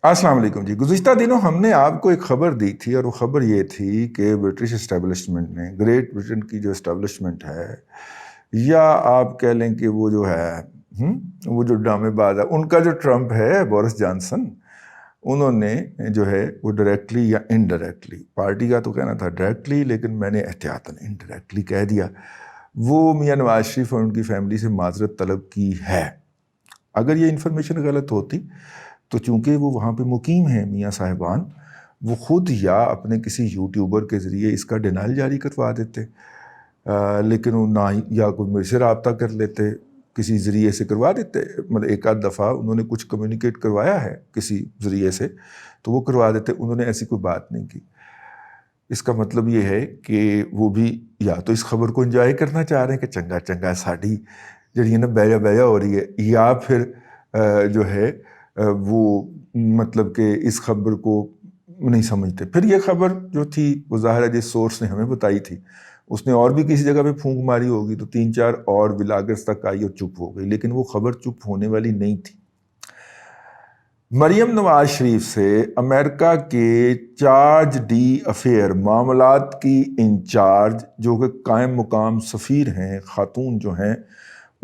السلام علیکم جی. گزشتہ دنوں ہم نے آپ کو ایک خبر دی تھی اور وہ خبر یہ تھی کہ برٹش اسٹیبلشمنٹ نے، گریٹ برٹن کی جو اسٹیبلشمنٹ ہے، یا آپ کہہ لیں کہ وہ جو ہے وہ جو ڈرامے باز ہے، ان کا جو ٹرمپ ہے بورس جانسن، انہوں نے جو ہے وہ ڈائریکٹلی یا انڈائریکٹلی، پارٹی کا تو کہنا تھا ڈائریکٹلی لیکن میں نے احتیاطاً انڈائریکٹلی کہہ دیا، وہ میاں نواز شریف اور ان کی فیملی سے معذرت طلب کی ہے. اگر یہ انفارمیشن غلط ہوتی تو چونکہ وہ وہاں پہ مقیم ہیں میاں صاحبان، وہ خود یا اپنے کسی یوٹیوبر کے ذریعے اس کا ڈینائل جاری کروا دیتے، لیکن وہ نہ یا کوئی میرے سے رابطہ کر لیتے، کسی ذریعے سے کروا دیتے. مطلب ایک آدھ دفعہ انہوں نے کچھ کمیونیکیٹ کروایا ہے کسی ذریعے سے تو وہ کروا دیتے. انہوں نے ایسی کوئی بات نہیں کی. اس کا مطلب یہ ہے کہ وہ بھی یا تو اس خبر کو انجوائے کرنا چاہ رہے ہیں کہ چنگا چنگا ساڑی جڑی ہے نا بیجا بیجا ہو رہی ہے، یا پھر جو ہے وہ مطلب کہ اس خبر کو نہیں سمجھتے. پھر یہ خبر جو تھی وہ ظاہر ہے جس سورس نے ہمیں بتائی تھی اس نے اور بھی کسی جگہ پہ پھونک ماری ہوگی تو 3-4 اور ولاگرز تک آئی اور چپ ہو گئی، لیکن وہ خبر چپ ہونے والی نہیں تھی. مریم نواز شریف سے امریکہ کے چارج ڈی افیئر معاملات کی انچارج جو کہ قائم مقام سفیر ہیں، خاتون جو ہیں،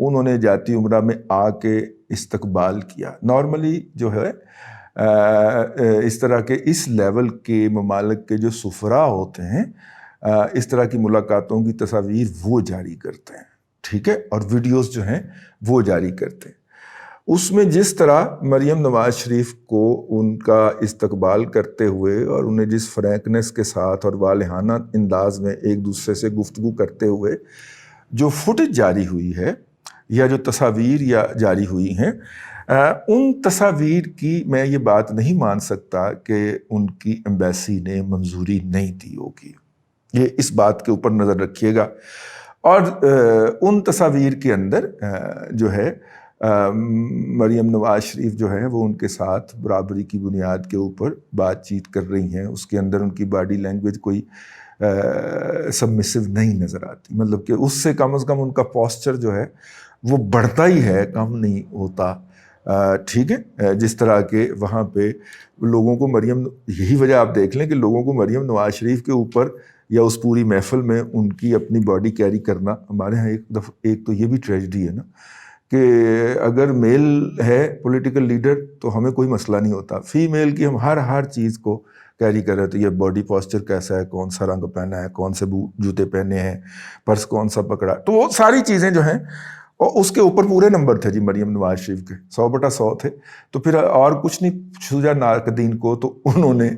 انہوں نے جاتی عمرہ میں آ کے استقبال کیا. نارملی جو ہے اس طرح کے اس لیول کے ممالک کے جو سفراء ہوتے ہیں اس طرح کی ملاقاتوں کی تصاویر وہ جاری کرتے ہیں، ٹھیک ہے، اور ویڈیوز جو ہیں وہ جاری کرتے ہیں. اس میں جس طرح مریم نواز شریف کو ان کا استقبال کرتے ہوئے اور انہیں جس فرینکنس کے ساتھ اور والہانہ انداز میں ایک دوسرے سے گفتگو کرتے ہوئے جو فوٹیج جاری ہوئی ہے یا جو تصاویر یا جاری ہوئی ہیں، ان تصاویر کی میں یہ بات نہیں مان سکتا کہ ان کی ایمبیسی نے منظوری نہیں دی ہوگی. یہ اس بات کے اوپر نظر رکھیے گا. اور ان تصاویر کے اندر جو ہے مریم نواز شریف جو ہے وہ ان کے ساتھ برابری کی بنیاد کے اوپر بات چیت کر رہی ہیں. اس کے اندر ان کی باڈی لینگویج کوئی سبمسو نہیں نظر آتی، مطلب کہ اس سے کم از کم ان کا پوسچر جو ہے وہ بڑھتا ہی ہے، کم نہیں ہوتا. ٹھیک ہے، جس طرح کے وہاں پہ لوگوں کو مریم، یہی وجہ آپ دیکھ لیں کہ لوگوں کو مریم نواز شریف کے اوپر یا اس پوری محفل میں ان کی اپنی باڈی کیری کرنا، ہمارے ہاں ایک تو یہ بھی ٹریجڈی ہے نا کہ اگر میل ہے پولیٹیکل لیڈر تو ہمیں کوئی مسئلہ نہیں ہوتا، فیمیل کی ہم ہر چیز کو کیری کر رہے تو یہ باڈی پوسچر کیسا ہے، کون سا رنگ پہنا ہے، کون سے جوتے پہنے ہیں، پرس کون سا پکڑا، تو وہ ساری چیزیں جو ہیں، اور اس کے اوپر پورے نمبر تھے جی مریم نواز شریف کے 100/100 تھے. تو پھر اور کچھ نہیں چھوجا ناقدین کو، تو انہوں نے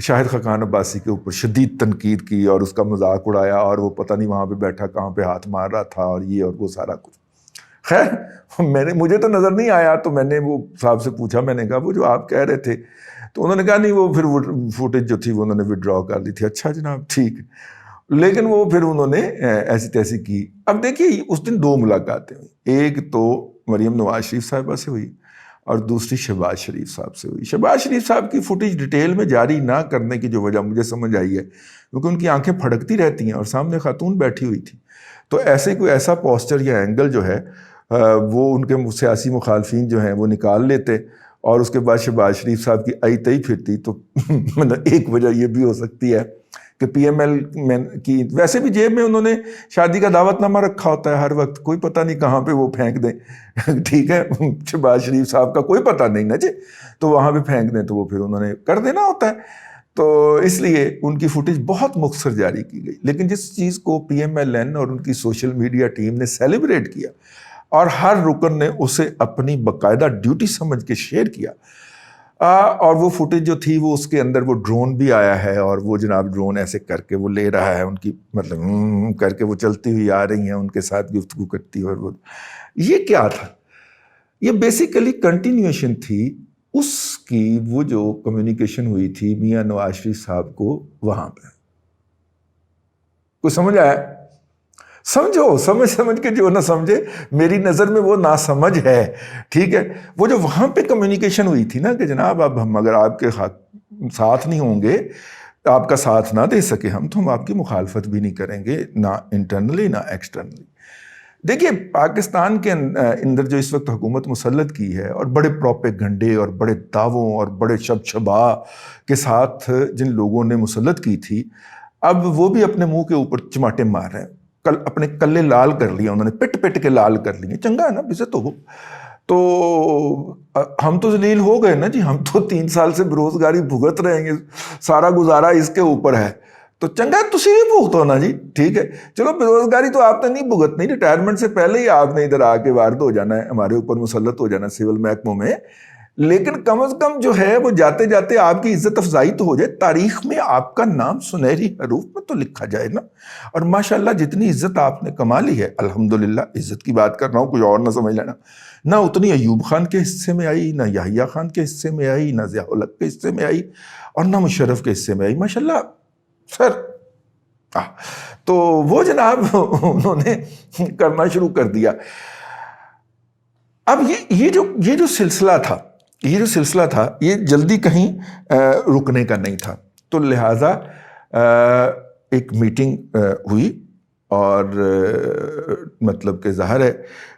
شاہد خاقان عباسی کے اوپر شدید تنقید کی اور اس کا مذاق اڑایا، اور وہ پتہ نہیں وہاں پہ بیٹھا کہاں پہ ہاتھ مار رہا تھا اور یہ اور وہ سارا کچھ. خیر مجھے تو نظر نہیں آیا، تو میں نے وہ صاحب سے پوچھا، میں نے کہا وہ جو آپ کہہ رہے تھے، تو انہوں نے کہا نہیں وہ پھر وہ فوٹیج جو تھی وہ انہوں نے وڈرا کر دی تھی. اچھا جناب ٹھیک ہے، لیکن وہ پھر انہوں نے ایسی تیسی کی. اب دیکھیے اس دن 2 ملاقاتیں ہوئی، ایک تو مریم نواز شریف صاحبہ سے ہوئی اور دوسری شہباز شریف صاحب سے ہوئی. شہباز شریف صاحب کی فوٹیج ڈیٹیل میں جاری نہ کرنے کی جو وجہ مجھے سمجھ آئی ہے کیونکہ ان کی آنکھیں پھڑکتی رہتی ہیں اور سامنے خاتون بیٹھی ہوئی تھی، تو ایسے کوئی ایسا پوسچر یا اینگل جو ہے وہ ان کے سیاسی مخالفین جو ہیں وہ نکال لیتے اور اس کے بعد شہباز شریف صاحب کی آئی تئی پھرتی. تو مطلب ایک وجہ یہ بھی ہو سکتی ہے کہ پی ایم ایل میں کی ویسے بھی جیب میں انہوں نے شادی کا دعوت نامہ رکھا ہوتا ہے ہر وقت، کوئی پتہ نہیں کہاں پہ وہ پھینک دیں. ٹھیک ہے، شہباز شریف صاحب کا کوئی پتہ نہیں نا جی، تو وہاں پہ پھینک دیں تو وہ پھر انہوں نے کر دینا ہوتا ہے. تو اس لیے ان کی فوٹیج بہت مختصر جاری کی گئی. لیکن جس چیز کو پی ایم ایل این اور ان کی سوشل میڈیا ٹیم نے سیلیبریٹ کیا اور ہر رکن نے اسے اپنی باقاعدہ ڈیوٹی سمجھ کے شیئر کیا، اور وہ فوٹیج جو تھی وہ اس کے اندر وہ ڈرون بھی آیا ہے اور وہ جناب ڈرون ایسے کر کے وہ لے رہا ہے، ان کی مطلب کر کے وہ چلتی ہوئی آ رہی ہیں ان کے ساتھ گفتگو کرتی ہوئی. اور وہ یہ کیا تھا؟ یہ بیسیکلی کنٹینیوشن تھی اس کی وہ جو کمیونیکیشن ہوئی تھی میاں نواز شریف صاحب کو وہاں پہ. کوئی سمجھ آیا؟ سمجھو، سمجھ کے جو نہ سمجھے، میری نظر میں وہ ناسمجھ ہے. ٹھیک ہے، وہ جو وہاں پہ کمیونیکیشن ہوئی تھی نا کہ جناب اب ہم اگر آپ کے ساتھ نہیں ہوں گے، آپ کا ساتھ نہ دے سکے ہم، تو ہم آپ کی مخالفت بھی نہیں کریں گے، نہ انٹرنلی نہ ایکسٹرنلی. دیکھیے پاکستان کے اندر جو اس وقت حکومت مسلط کی ہے اور بڑے پروپیگنڈے اور بڑے دعووں اور بڑے شبشبا کے ساتھ جن لوگوں نے مسلط کی تھی، اب وہ بھی اپنے منہ کے اوپر چماٹے مار رہے ہیں. اپنے کلے لال کر لیے انہوں نے، پٹ پٹ کے لال کر لیے. چنگا ہے نا، بزے تو ہو. تو ہم تو ذلیل ہو گئے نا جی، ہم تو 3 سال سے بےروزگاری بھگت رہیں گے، سارا گزارا اس کے اوپر ہے. تو چنگا تسی بھی بھگتو نا جی، ٹھیک ہے. چلو بےروزگاری تو آپ نے نہیں بھگتنی، ریٹائرمنٹ سے پہلے ہی آپ نے ادھر آ کے وارد ہو جانا ہے، ہمارے اوپر مسلط ہو جانا سول محکموں میں. لیکن کم از کم جو ہے وہ جاتے جاتے آپ کی عزت افزائی تو ہو جائے، تاریخ میں آپ کا نام سنہری حروف میں تو لکھا جائے نا. اور ماشاءاللہ جتنی عزت آپ نے کما لی ہے، الحمدللہ، عزت کی بات کر رہا ہوں، کوئی اور نہ سمجھ لینا، نہ اتنی ایوب خان کے حصے میں آئی، نہ یحییٰ خان کے حصے میں آئی، نہ ضیاء الحق کے حصے میں آئی، اور نہ مشرف کے حصے میں آئی. ماشاءاللہ سر. تو وہ جناب انہوں نے کرنا شروع کر دیا. اب یہ جو سلسلہ تھا یہ جلدی کہیں رکنے کا نہیں تھا. تو لہٰذا ایک میٹنگ ہوئی، اور مطلب کہ ظاہر ہے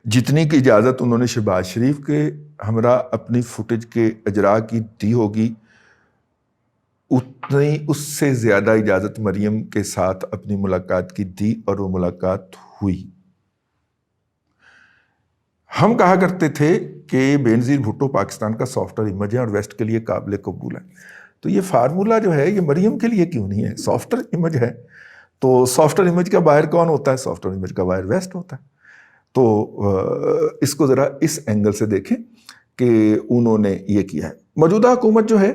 جتنی کی اجازت انہوں نے شہباز شریف کے ہمراہ اپنی فوٹیج کے اجراء کی دی ہوگی، اتنی اس سے زیادہ اجازت مریم کے ساتھ اپنی ملاقات کی دی، اور وہ ملاقات ہوئی. ہم کہا کرتے تھے کہ بینظیر بھٹو پاکستان کا سافٹ ویئر امیج ہے اور ویسٹ کے لیے قابل قبول ہے. تو یہ فارمولہ جو ہے یہ مریم کے لیے کیوں نہیں ہے؟ سافٹ ویئر امیج ہے تو سافٹ ویئر امیج کا باہر کون ہوتا ہے؟ سافٹ ویئر امیج کا باہر ویسٹ ہوتا ہے. تو اس کو ذرا اس اینگل سے دیکھیں کہ انہوں نے یہ کیا ہے. موجودہ حکومت جو ہے،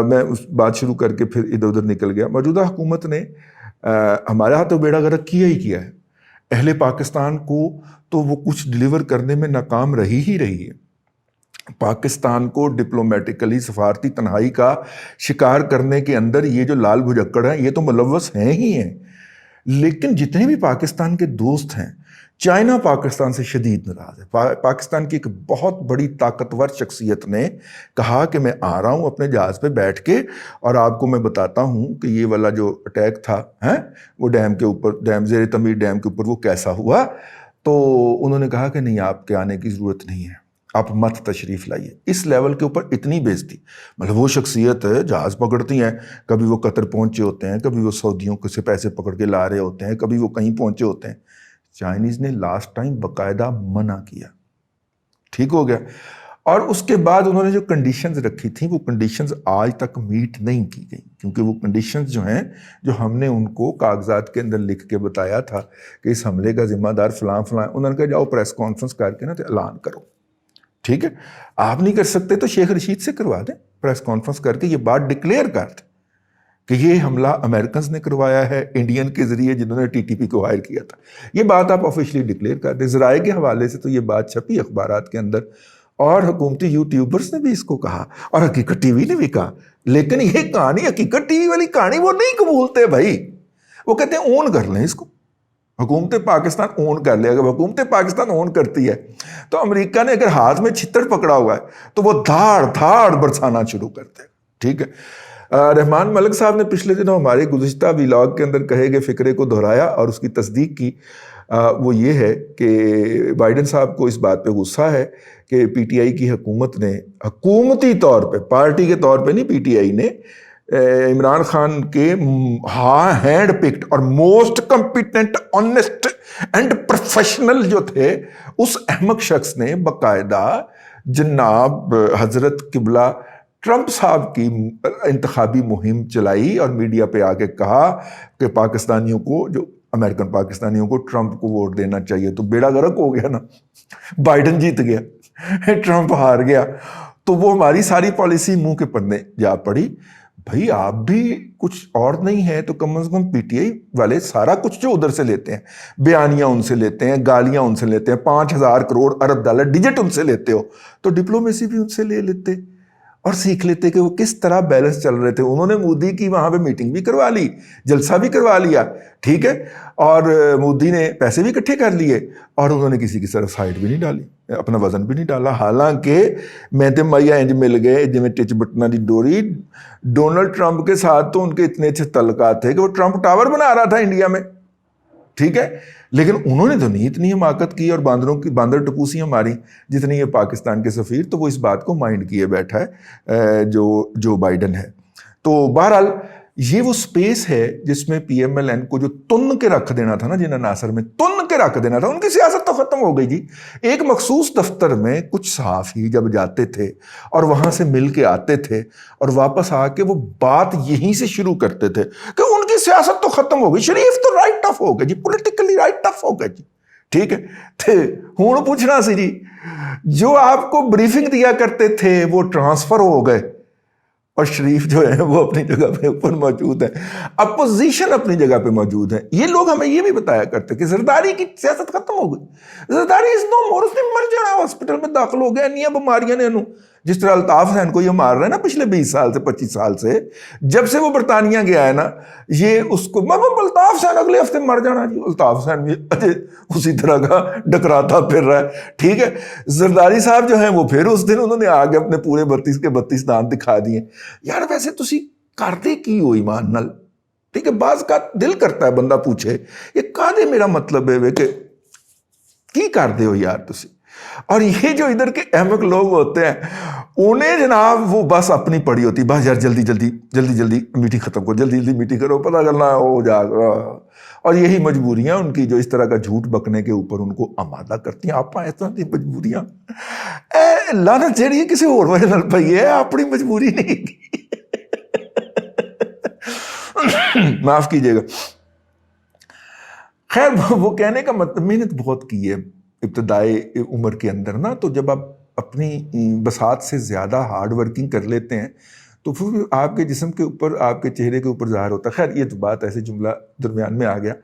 میں اس بات شروع کر کے پھر ادھر ادھر نکل گیا. موجودہ حکومت نے ہمارے ہاں تو بیڑا غرق کیا ہی کیا ہے. اہل پاکستان کو تو وہ کچھ ڈیلیور کرنے میں ناکام رہی ہے. پاکستان کو ڈپلومیٹکلی سفارتی تنہائی کا شکار کرنے کے اندر یہ جو لال بھجکڑ ہیں یہ تو ملوث ہیں ہی ہیں. لیکن جتنے بھی پاکستان کے دوست ہیں، چائنا پاکستان سے شدید ناراض ہے. پاکستان کی ایک بہت بڑی طاقتور شخصیت نے کہا کہ میں آ رہا ہوں اپنے جہاز پہ بیٹھ کے، اور آپ کو میں بتاتا ہوں کہ یہ والا جو اٹیک تھا وہ ڈیم کے اوپر، ڈیم زیر تعمیر ڈیم کے اوپر، وہ کیسا ہوا. تو انہوں نے کہا کہ نہیں، آپ کے آنے کی ضرورت نہیں ہے، آپ مت تشریف لائیے. اس لیول کے اوپر اتنی بےزتی. مطلب وہ شخصیت جہاز پکڑتی ہیں، کبھی وہ قطر پہنچے ہوتے ہیں، کبھی وہ سعودیوں سے پیسے پکڑ کے لا رہے ہوتے ہیں، کبھی وہ کہیں پہنچے ہوتے ہیں. چائنیز نے لاسٹ ٹائم باقاعدہ منع کیا، ٹھیک ہو گیا. اور اس کے بعد انہوں نے جو کنڈیشنز رکھی تھیں وہ کنڈیشنز آج تک میٹ نہیں کی گئی، کیونکہ وہ کنڈیشنز جو ہیں، جو ہم نے ان کو کاغذات کے اندر لکھ کے بتایا تھا کہ اس حملے کا ذمہ دار فلاں فلاں، انہوں نے کہا جاؤ پریس کانفرنس کر کے نا تو اعلان کرو. ٹھیک ہے، آپ نہیں کر سکتے تو شیخ رشید سے کروا دیں، پریس کانفرنس کر کے یہ بات ڈکلیئر کر دیں کہ یہ حملہ امریکنز نے کروایا ہے، انڈین کے ذریعے جنہوں نے TTP کو ہائر کیا تھا. یہ بات آپ آفیشلی ڈکلیئر کر دیں. ذرائع کے حوالے سے تو یہ بات چھپی اخبارات کے اندر، اور حکومتی یوٹیوبرز نے بھی اس کو کہا، اور حقیقت ٹی وی نے بھی کہا. لیکن یہ کہانی، حقیقت ٹی وی والی کہانی وہ نہیں قبولتے بھائی. وہ کہتے ہیں اون کر لیں اس کو، حکومت پاکستان اون کر لے. اگر حکومت پاکستان اون کرتی ہے تو امریکہ نے اگر ہاتھ میں چھتر پکڑا ہوا ہے تو وہ دھاڑ دھاڑ برسانا شروع کرتے ہیں. ٹھیک ہے. رحمان ملک صاحب نے پچھلے دنوں ہمارے گزشتہ ویلاگ کے اندر کہے گئے فکرے کو دہرایا اور اس کی تصدیق کی. وہ یہ ہے کہ بائیڈن صاحب کو اس بات پہ غصہ ہے کہ PTI کی حکومت نے حکومتی طور پہ، پارٹی کے طور پہ نہیں، PTI نے عمران خان کے ہینڈ پکڈ اور most competent, honest and professional جو تھے اس احمق شخص نے باقاعدہ جناب حضرت قبلہ ٹرمپ صاحب کی انتخابی مہم چلائی اور میڈیا پہ آ کے کہا کہ پاکستانیوں کو، جو امریکن پاکستانیوں کو ٹرمپ کو ووٹ دینا چاہیے. تو بیڑا غرق ہو گیا نا، بائیڈن جیت گیا، ٹرمپ ہار گیا. تو وہ ہماری ساری پالیسی منہ کے پڑنے جا پڑی. بھائی آپ بھی کچھ اور نہیں ہے تو کم از کم PTI والے سارا کچھ جو ادھر سے لیتے ہیں، بیانیاں ان سے لیتے ہیں، گالیاں ان سے لیتے ہیں، 5,000 کروڑ ارب ڈالر ڈیجٹ ان سے لیتے ہو، تو ڈپلومیسی بھی ان سے لے لیتے اور سیکھ لیتے کہ وہ کس طرح بیلنس چل رہے تھے. انہوں نے مودی کی وہاں پہ میٹنگ بھی کروا لی، جلسہ بھی کروا لیا، ٹھیک ہے، اور مودی نے پیسے بھی اکٹھے کر لیے، اور انہوں نے کسی کی طرف سائڈ بھی نہیں ڈالی، اپنا وزن بھی نہیں ڈالا. حالانکہ میں تے میا انج مل گئے جی میں ٹچ بٹنا دی ڈوری. ڈونلڈ ٹرمپ کے ساتھ تو ان کے اتنے اچھے تعلقات تھے کہ وہ ٹرمپ ٹاور بنا رہا تھا انڈیا میں. ٹھیک ہے، لیکن انہوں نے تو نہیں اتنی حماقت کی اور باندر ٹپوسیاں ماری جتنی یہ پاکستان کے سفیر، تو وہ اس بات کو مائنڈ کیے بیٹھا ہے جو بائیڈن ہے۔ تو بہرحال یہ وہ سپیس ہے جس میں پی ایم ایل این کو جو تن کے رکھ دینا تھا نا، جنہیں ناصر میں تن کے رکھ دینا تھا، ان کی سیاست تو ختم ہو گئی جی۔ ایک مخصوص دفتر میں کچھ صحافی جب جاتے تھے اور وہاں سے مل کے آتے تھے اور واپس آ کے وہ بات یہیں سے شروع کرتے تھے کہ ان کی سیاست تو ختم ہو گئی، شریف تو رائٹ آف ہو گئے جی، پولیٹیکلی رائٹ آف ہو گئے جی، ٹھیک ہے۔ ہوں پوچھنا سی جی، جو آپ کو بریفنگ دیا کرتے تھے وہ ٹرانسفر ہو گئے اور شریف جو ہے وہ اپنی جگہ پہ اوپر موجود ہے، اپوزیشن اپنی جگہ پہ موجود ہے۔ یہ لوگ ہمیں یہ بھی بتایا کرتے کہ زرداری کی سیاست ختم ہو گئی، زرداری اس نو مور، اس نے مر جانا، ہاسپٹل میں داخل ہو گیا، نیا بیماریاں نے انہوں، جس طرح الطاف حسین کو یہ مار رہے ہیں نا پچھلے 20 سال سے 25 سال سے، جب سے وہ برطانیہ گیا ہے نا، یہ اس کو الطاف حسین اگلے ہفتے مر جانا جی، الطاف حسین بھی اسی طرح کا ڈکراتا پھر رہا ہے، ٹھیک ہے۔ زرداری صاحب جو ہیں وہ پھر اس دن انہوں نے آگے اپنے پورے 32 کے 32 دانت دکھا دیے۔ یار ویسے تسی کردے کی ہو ایمان نال، ٹھیک ہے، بعض کا دل کرتا ہے بندہ پوچھے یہ کہدے میرا مطلب ہے کہ کی کردے ہو یار تسی۔ اور یہ جو ادھر کے احمق لوگ ہوتے ہیں انہیں جناب وہ بس اپنی پڑی ہوتی، بس یار جلدی میٹنگ ختم کرو، جلدی میٹنگ کرو، پتہ چلنا ہو جا گا۔ اور یہی مجبوریاں ان کی جو اس طرح کا جھوٹ بکنے کے اوپر ان کو آمادہ کرتی ہیں۔ آپ ایسا دی مجبوریاں لعنت جیڑی ہے کسی اور وجہ نال پئی ہے، اپنی مجبوری نہیں کی۔ معاف کیجیے گا۔ خیر وہ کہنے کا مطلب محنت بہت کی ہے ابتدائی عمر کے اندر نا، تو جب آپ اپنی بساط سے زیادہ ہارڈ ورکنگ کر لیتے ہیں تو پھر آپ کے جسم کے اوپر، آپ کے چہرے کے اوپر ظاہر ہوتا ہے۔ خیر یہ تو بات ایسے جملہ درمیان میں آ گیا۔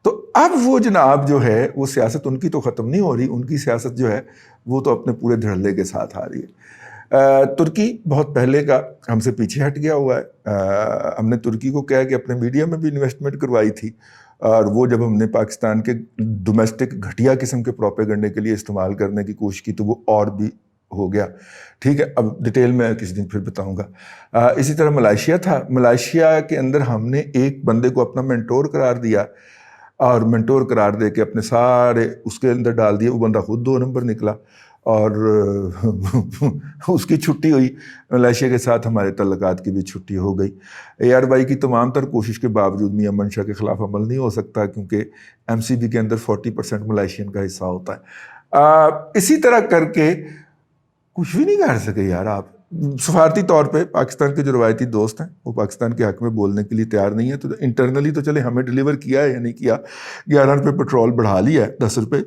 تو اب وہ جناب جو ہے وہ سیاست ان کی تو ختم نہیں ہو رہی، ان کی سیاست جو ہے وہ تو اپنے پورے دھڑلے کے ساتھ آ رہی ہے۔ ترکی بہت پہلے کا ہم سے پیچھے ہٹ گیا ہوا ہے۔ ہم نے ترکی کو کہا کہ اپنے میڈیا میں بھی انویسٹمنٹ کروائی تھی، اور وہ جب ہم نے پاکستان کے ڈومیسٹک گھٹیا قسم کے پروپیگنڈے کے لیے استعمال کرنے کی کوشش کی تو وہ اور بھی ہو گیا، ٹھیک ہے۔ اب ڈیٹیل میں کسی دن پھر بتاؤں گا۔ اسی طرح ملائیشیا تھا، ملائیشیا کے اندر ہم نے ایک بندے کو اپنا مینٹور قرار دیا، اور مینٹور قرار دے کے اپنے سارے اس کے اندر ڈال دیے۔ وہ بندہ خود 2 نمبر نکلا اور اس کی چھٹی ہوئی، ملائیشیا کے ساتھ ہمارے تعلقات کی بھی چھٹی ہو گئی۔ ARY کی تمام تر کوشش کے باوجود میاں منشا کے خلاف عمل نہیں ہو سکتا، کیونکہ MCB کے اندر 40% ملائیشین کا حصہ ہوتا ہے۔ اسی طرح کر کے کچھ بھی نہیں کر سکے یار آپ۔ سفارتی طور پہ پاکستان کے جو روایتی دوست ہیں وہ پاکستان کے حق میں بولنے کے لیے تیار نہیں ہے، تو انٹرنلی تو چلے ہمیں ڈیلیور کیا ہے یا نہیں کیا، 11 روپے پیٹرول بڑھا لیا ہے، 10 روپے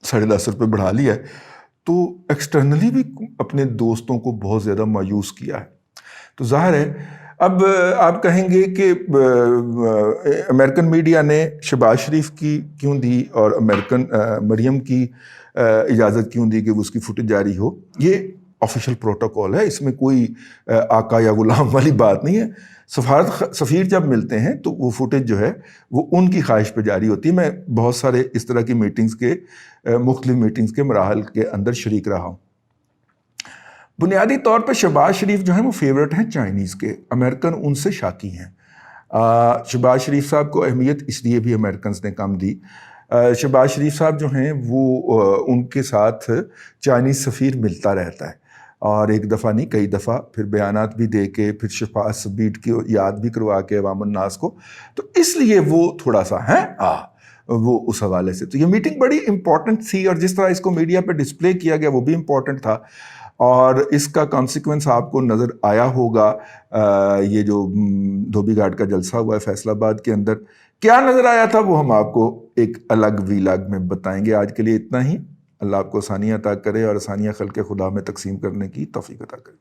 10.5 روپے بڑھا لیا ہے، تو ایکسٹرنلی بھی اپنے دوستوں کو بہت زیادہ مایوس کیا ہے۔ تو ظاہر ہے اب آپ کہیں گے کہ امریکن میڈیا نے شہباز شریف کی کیوں دی اور مریم کی اجازت کیوں دی کہ وہ اس کی فوٹیج جاری ہو؟ یہ آفیشیل پروٹوکول ہے، اس میں کوئی آقا یا غلام والی بات نہیں ہے۔ سفیر جب ملتے ہیں تو وہ فوٹیج جو ہے وہ ان کی خواہش پہ جاری ہوتی ہے۔ میں بہت سارے اس طرح کی مختلف میٹنگز کے مراحل کے اندر شریک رہا ہوں۔ بنیادی طور پہ شہباز شریف جو ہیں وہ فیورٹ ہیں چائنیز کے، امریکن ان سے شاکی ہیں۔ شہباز شریف صاحب کو اہمیت اس لیے بھی امریکنز نے کم دی، شہباز شریف صاحب جو ہیں وہ ان کے ساتھ چائنیز سفیر ملتا رہتا ہے، اور ایک دفعہ نہیں کئی دفعہ، پھر بیانات بھی دے کے، پھر شفاعت سبیٹ کی یاد بھی کروا کے عوام الناس کو، تو اس لیے وہ تھوڑا سا وہ اس حوالے سے تو یہ میٹنگ بڑی امپورٹنٹ تھی، اور جس طرح اس کو میڈیا پہ ڈسپلے کیا گیا وہ بھی امپورٹنٹ تھا، اور اس کا کانسیکوینس آپ کو نظر آیا ہوگا۔ یہ جو دھوبی گھاٹ کا جلسہ ہوا ہے فیصل آباد کے اندر، کیا نظر آیا تھا وہ ہم آپ کو ایک الگ ویلاگ میں بتائیں گے۔ آج کے لیے اتنا ہی۔ اللہ آپ کو آسانیاں عطا کرے اور آسانیاں خلق خدا میں تقسیم کرنے کی توفیق عطا کرے۔